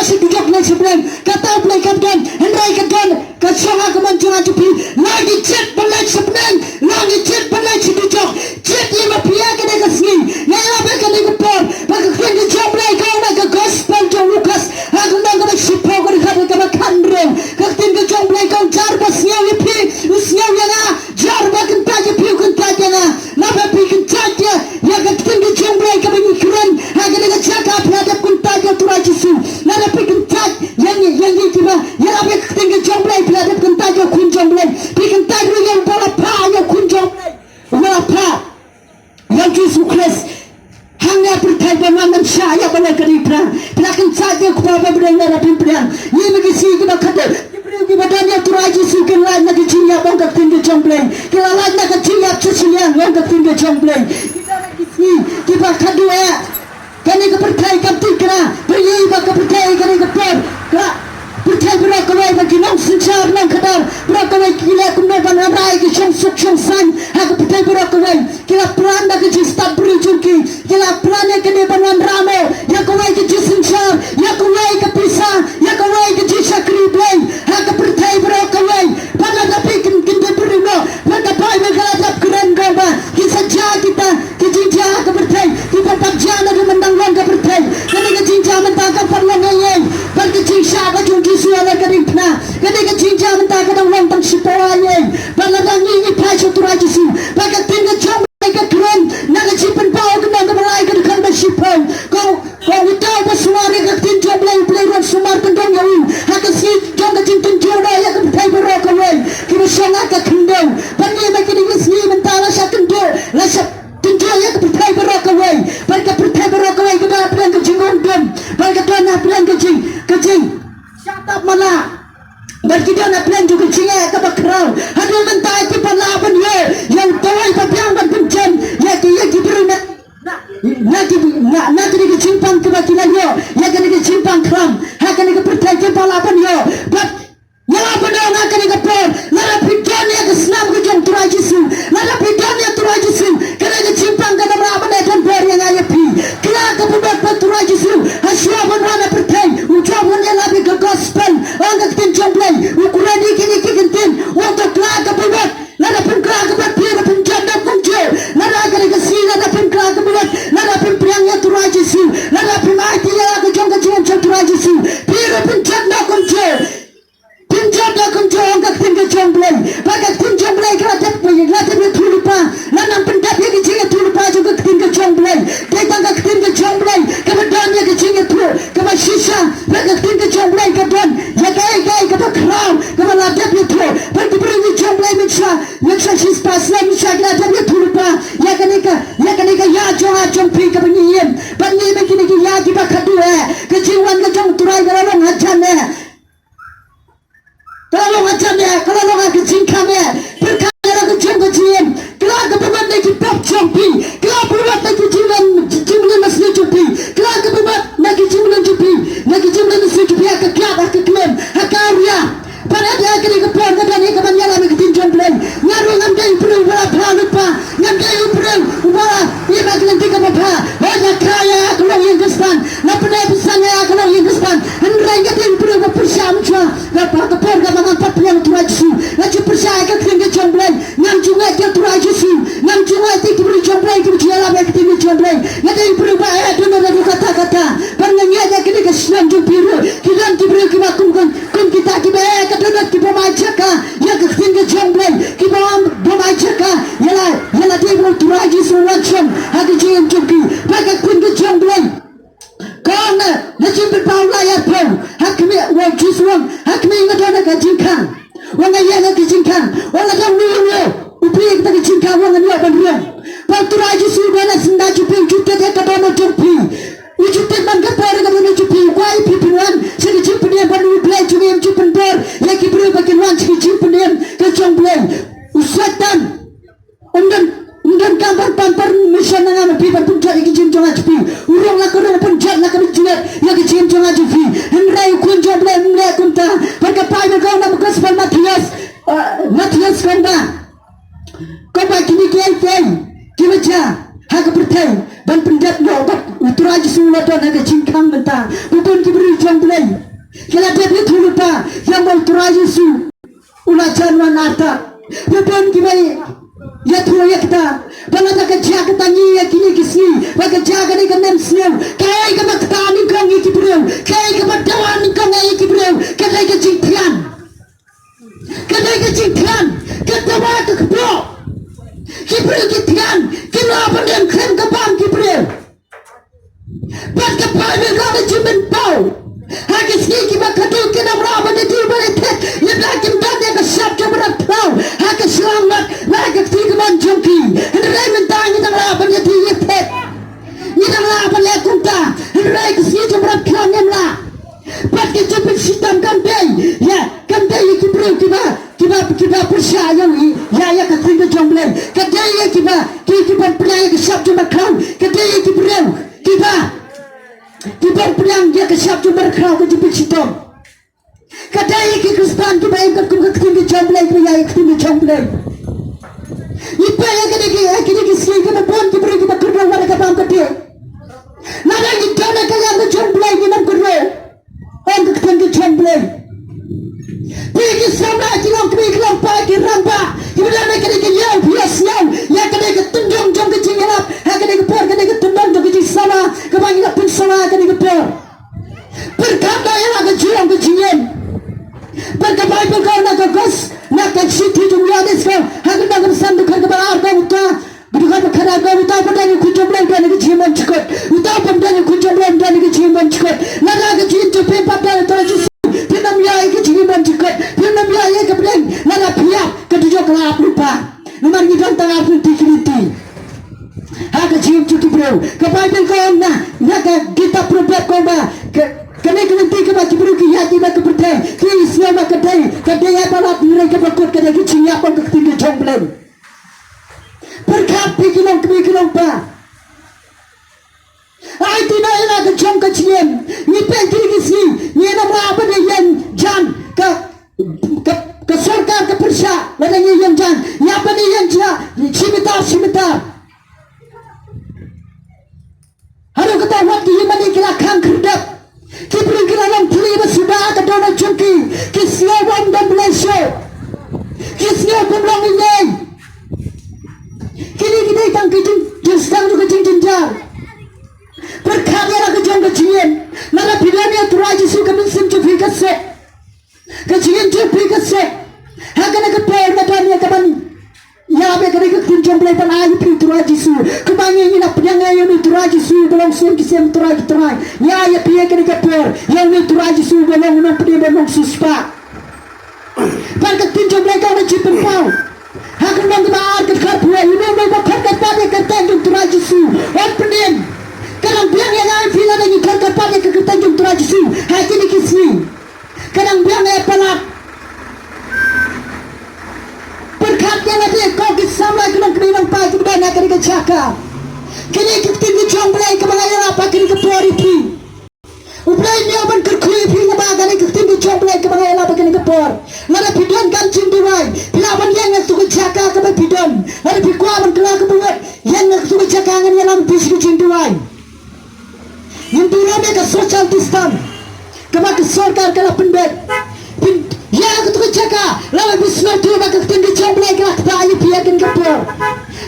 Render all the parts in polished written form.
si dijok lai sebenarnya kata play kan hendrai kan kasonga keman jangan cupi lagi chat balai sebenarnya lagi chat balai si dijok chat lima pia kena kesini nela beka ni kupor baka kena jom lai kau nak ke gospel jom Lukas aku nak kena sipo kau kena kandreng kaktin ke jom lai kau jar basnya lipi usnya yana jar bakan taja piu kan taja na lapa pi kan taja ya kaktin ke jom lai kau benikuran aku nak cakap hadap kan taja turaj Yesu lapa pi kan taja yang tiba ya lapa kaktin ke jom lai hadap kan taja kun jom lai pi kan taja yang bola pa yang kun jom lai bola pa yang Yesus Kristus hanya berkait dengan manusia pada keripra. Pelakan saja kepada berenang dan pimpin. Ia mengisi kita kata. Kita tanya turai Yesus kelan nak cinya bangka tinggi jomblay. Kita lain nak cinya cecinya bangka tinggi jomblay. Kita mengisi kita kedua. Kini kepercayaan kita kena. Beri bangka kepercayaan kini keper. Percaya berakawai bagi nong sencar nong kadar berakawai kila kumna banarai ke sungsuk sungsan aku percaya berakawai kila peran nak ke start berjumki kila peran yang kena banan rame ya kawai ke sencar ya kawai ke pisah ya kawai ke sakri blay aku percaya berakawai pada tapi kita berino pada pai mengalap keren gamba kita kita kijinja aku percaya kita tak jana di mendangwan aku percaya kini kijinja mentaka perlahan bagi kijinja aku suara keripna, ketika cinta mentah kadang lontang sipoanya, baladang ini pasal turai Yesu, bagai tinggal jam mereka keren, nak cipen bau kena kemalai kedekan bersipau, kau itu bersuara ketin jam play sumar kendong yawi, hak si jam ketin tunjuk raya kepai berokawai, kita sangat kekendong, bagi mereka di sini mentah rasa kendong, rasa tunjuk ya kepai berokawai, mereka kepai berokawai kita pelan kecing gondom, mereka tuan pelan kecing. Siapa mana? Berkita nak plan juga cia ke bakrau. Ada mentah itu pelaban ye. Yang tawai papiang berpencen. Yang beri nak kena cimpang kebakilan yo. Yang kena cimpang kram. Hak kena percaya pelaban yo. But nyala benar nak kena kepor. Lara pidan yang kesenam ke jom turai Yesu. Lara pidan yang turai Yesu. Kena cimpang kena meraban dan ber yang ayapi. Kena kebudak turai Yesu. Hasil mana percaya. Ucapan yang lebih ke gospel. Angkat jomblay. Ukuran ini kentin. Untuk kelak kebudak. Lada pun kelak kebudak. Pira pun janda pun jauh. Lada akan dikasih. Lada pun kelak kebudak. Lada pun priangnya turai Yesu. Lada pun mati yang aku jom kejian turai Yesu. Pira pun janda pun jauh. Pinjada kunjung angkat tinggal jomblay. Bagai jomblay keratap dia tulupa. Lanang pendap yang kecilnya tulupa juga tinggal jomblay. Kita angkat tinggal jomblay. Kemudian yang kecilnya tulu. Kemudian sisa. Bagai tinggal jomblay kemudian. Ya gay kemudian kerau. Kemudian ladap dia tulu. Bagi beri jomblay miksa sisa miksa keratap dia tulupa. Ya kenika ya jompi kemudian. Bagi begini ya kita kedua. Kejiwan kejong turai kalau ngajannya. Kalau macam ni, kalau orang kecingkan ni, perkara kecing, kalau kebetulan lagi pop jumpi, kalau kebetulan lagi jimlan masih jumpi, kalau kebetulan lagi jimlan jumpi, lagi jimlan masih jumpi, agak kelab, agak klaim, agak ria. Pada dia kini kepor kepada ni kebanyakan lagi ketinjam belen, ngaruh ngambil perlu berapa lupa, ngambil perlu ubah, ia bagi nanti kepada, banyak kaya kalau yang kestan, lapar besarnya kalau yang kestan, hendak yang perlu berpersiapan cua, lapar kepor kepada yang turai Yesu, laju percaya ke tinggi jomblay, ngam juga dia turai Yesu, ngam juga dia beri jomblay, dia berjalan baik tinggi jomblay, ngada yang berubah dunia dari kata-kata, bernyanyi ada kini kesenam jumpiru, kita diberi kibakumkan, kita kibaya kedudukan kita macaka, yang tinggi jomblay, kita macaka, ialah dia beri turai Yesu langsung, hati jian jumpi, bagai tinggi jomblay. Karena najib berbau layar pun, hakmi wajib suang, hakmi ingat nak kajingkan, wangan yang nak kajingkan, wangan yang niru, upaya kita kajingkan wangan yang beruang. Waktu raja sudah nak sendak jupi, juta dia kepada jupi, juta mangga pada kepada jupi, wai pipiran, segi jupi dia baru play juga yang jupi ber, yang kibru bagi wan segi jupi dia kejong play, usatan, undan gambar pampar mission dengan pipa puncak yang kejong jupi, urang nak urang puncak nak kejong yang kejong jupi, hendak kunjung play hendak kunta, pada pai berkau nama gospel Matias kanda, kau bagi ni kiai kibaca, hak pertai, ban pendat no, Turai Yesus lawan naga cingkang mentah. Bukan kibri jong play. Kila dia tu lupa yang mau Turai Yesus. Ulah jangan arta. Bukan kibai. Ya Tuhan ya kita. Bala naga jaga tangi ya kini kisni. Naga jaga ni kan nemsniu. Kaya ika maktani kang ikibreu. Kaya ika maktawan kang ikibreu. Kaya ika cingkian. Kaya ika cingkian. Katawa kekbro. Kibreu kitian. Kenapa dia kren kapam kibreu. Bat kapal mereka jimin pau. Hagis ni kiba kadu kena berapa ni tu beritek. Ia kim tadi ke siap coba pau. Hagis selamat lagi tiga manjungki. Hendak mentang ni tengah apa ni tiga tek. Ni tengah apa ni kunta. Hendak kesini coba pau ni lah. Bat kita bersihkan kambing. Ya kambing kiba persia yang ya ketiga jomblem. Kedai kiba pelai ke siap coba pau. Kedai kiba pelang dia ke siap cuma kerau ke jepit sitom. Kadai ke Kristen kiba ikut ke ketinggi jomblay kiba ya ketinggi jomblay. Ipa ya kini sini kiba pun kiba kiba kerau wala kiba ang kati. Nada kita nak kaya ke jomblay kiba kerau. Ang ketinggi jomblay. Pergi sama kilong kiba kilong pa kiramba. Kiba nak kini kaya bias yang ya kini ketunjung jom ke cingelap. Kini ke por kini ketunjung jom ke sama. Kebanyakan pun sama kini kepor. Berkata yang agak jiran kecilin. Berkapai berkau nak kekos. Nak keksiti jumlah ni sekarang. Hakim nak kesan bukan kepada arga uta. Bukan kepada arga uta. Pada ni kunjung belan dan ni keciman cekut. Uta pada ni kunjung belan dan ni keciman cekut. Nada kecil cepat pada terus. Tinam ya keciman cekut. Tinam ya kebelan. Nada piak ketujuh kelap lupa. Nomor kita tengah pun dikiliti. Hak cium cuci bro. Kepai belkau na. Nak kita perbuat kau ba. Kena nanti kepai bro kiat kita kepercayaan. Kini semua kedai. Kedai apa lah mereka berkut kedai kecil apa ketinggi jomblem. Berkat pikilong ba. Ay tidak enak kecom kecilin. Ni pengkiri kisi. Ni nak apa ni yang jan ke surga ke persia. Lalu ni yang jan. Ni apa ni yang jan. Simitar. Haru kata waktu ini mani kira kang kerdap. Kipri kira lang tuli bersudah ke dona jungki. Kisnya wang dan Malaysia. Kisnya pemlang ini. Kini kita itang kijing justang juga jinjar. Berkata lah kejong kecilin. Nara bilangnya Turai Yesus kemensim cupi kesek. Kecilin cupi kesek. Hakana keper madanya kapan. Ya be kena ke tunjung play pan ayu pi Turai Yesus. Kebangi ni nak pedang ayu ni Turai Yesus belum sem kisem Turai. Ya pi kena keper. Yang ni Turai Yesus belum nak pedang belum suspa. Pan ke tunjung play kau nak cipen kau. Hakan bang kebar ke karpu. Ini memang berkat pada ketanjung Turai Yesus. Wan pedang. Kadang biang yang ayu pi ada ni berkat pada ketanjung Turai Yesus. Hati ni kisni. Kadang biang yang pelak. Berkatnya nanti kau kisama kena kena pai kita nak kena cakap. Kini kita tinggi jomblay kebanyakan apa kini kepori pi. Ublay ni aban kerkui pi ngabaga ni kita tinggi jomblay kebanyakan apa kini kepor. Nada pidon kancing diwai. Pilawan yang nak tu cakap kebai pidon. Nada pikwa aban kelak kebuat yang nak tu cakap dengan yang lampu kancing diwai. Yang tu ramai ke social distance. Kebai kesorkar kelak penbet. Ya aku tu cakap, lawan bismillah tu maka tinggi jomblay kelak kita ayu piakin kepor.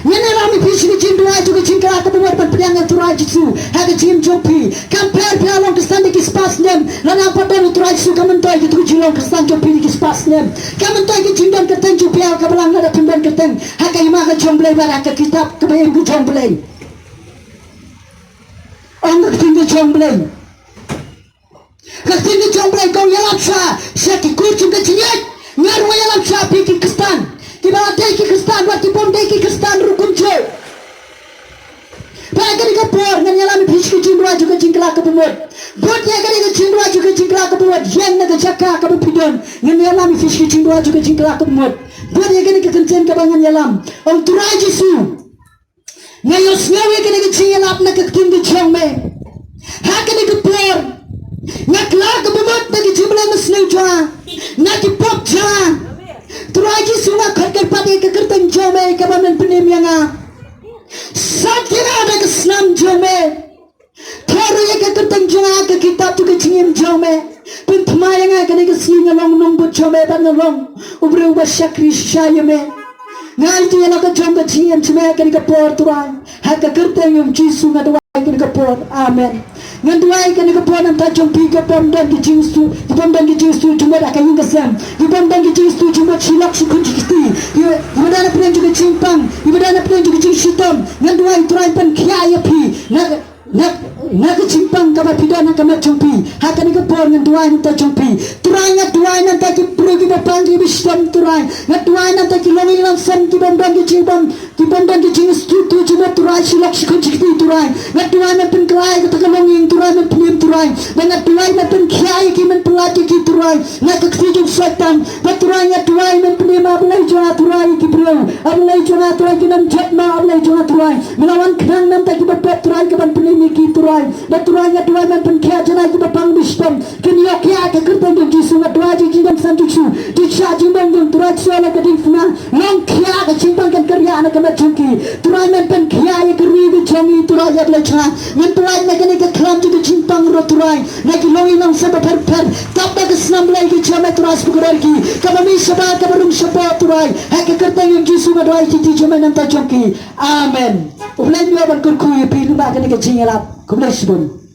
Ini rami pisi cinta juga cinta aku buat pedang Turai Yesus. Hak cim jopi. Compare pialong kesan di kispas nem. Lana padan Turai Yesus kamu tahu itu jilong kesan jopi di kispas nem. Kamu tahu itu cinta keteng jopi al kabelang ada pemban keteng. Hak ima ke jomblay barak ke kitab kebayang ke jomblay. Angkat tinggi jomblay. Ketinggi jomblay kau yalap sah. Syaki kucing kecilnya. Ngaruh yalap sah pikir kestan. Kibala teki Kristan, wati pom teki Kristan rukun jo. Pakai ke por, ngan yalami pisku jimbra juga jingkla ke pemut. Bot ya kali ke jimbra juga jingkla ke pemut. Yang nak jaka ke pidon, ngan yalami pisku jimbra juga jingkla ke pemut. Bot ya kali ke kencen ke bangan yalam. Om Turai Yesus. Ngayos ngawe kali ke jingkla nak ke tinggi jombe. Hakali ke por. Ngakla ke pemut nak ke jimbra mesneu jwa. Nak ke pop jwa. Turai Yesus nak kerja pada kekertan jome kabanan penem yang a. Sakira ada kesenam jome. tu ke cingim jome pun thmai nga kene ke sing along nong bu jome ban along ubre uba syakri syayame ngai tu yana ke jom ke cingim chme kene ke por tuai ha ke kerteng yum jisu nga tuai kene ke por amen ngan tuai kene ke por nam ta jom pi ke pom dan ke jisu di pom dan ke jisu cuma dak yung ke sam di pom dan ke jisu cuma silak si kunci kiti ibadana pren juga cimpang ibadana pren juga jing sitom ngan tuai tuai pan khia ya pi nak cimpang kama pidana kama chompi hakani ke por ngan tuai nta chompi turai nanta ki pro ki bapang ki bistam turai ngan tuai nanta ki longi lang sam ki bambang ki cimpang ki bambang ki jing stu tu cuma turai silak si kunci kiti turai ngan tuai na pen klai ke takalongi turai na penim turai ngan tuai na pen khia ki men pelati ki turai nak ke kijung setan ngan turai na tuai men penim ablai jona turai ki bro ablai jona turai ki nam chatma ablai jona turai melawan kang nam ta ki bapet turai ke ban penim ki turai na turai na turai men pen khia jana ki bapang bistam kin yok ya ke kertan dum jisu na turai ji jam san jisu ji cha ji bang dum turai sala ke ding fna long khia ke cimpang kan karya na ke chunki turai men pen khia ye ke ri bi chongi turai ya ble cha men turai na ke ke khram ji ke cimpang ro turai na ki longi nang sa per tap da ke snam lai ki chame turai spukurar ki kamami saba ka barum sapa turai ha ke kertan yum jisu na turai ji chame nam ta chunki amen ublai mi ban kur ku ye pi lu ba ke chingelap kumlai sibun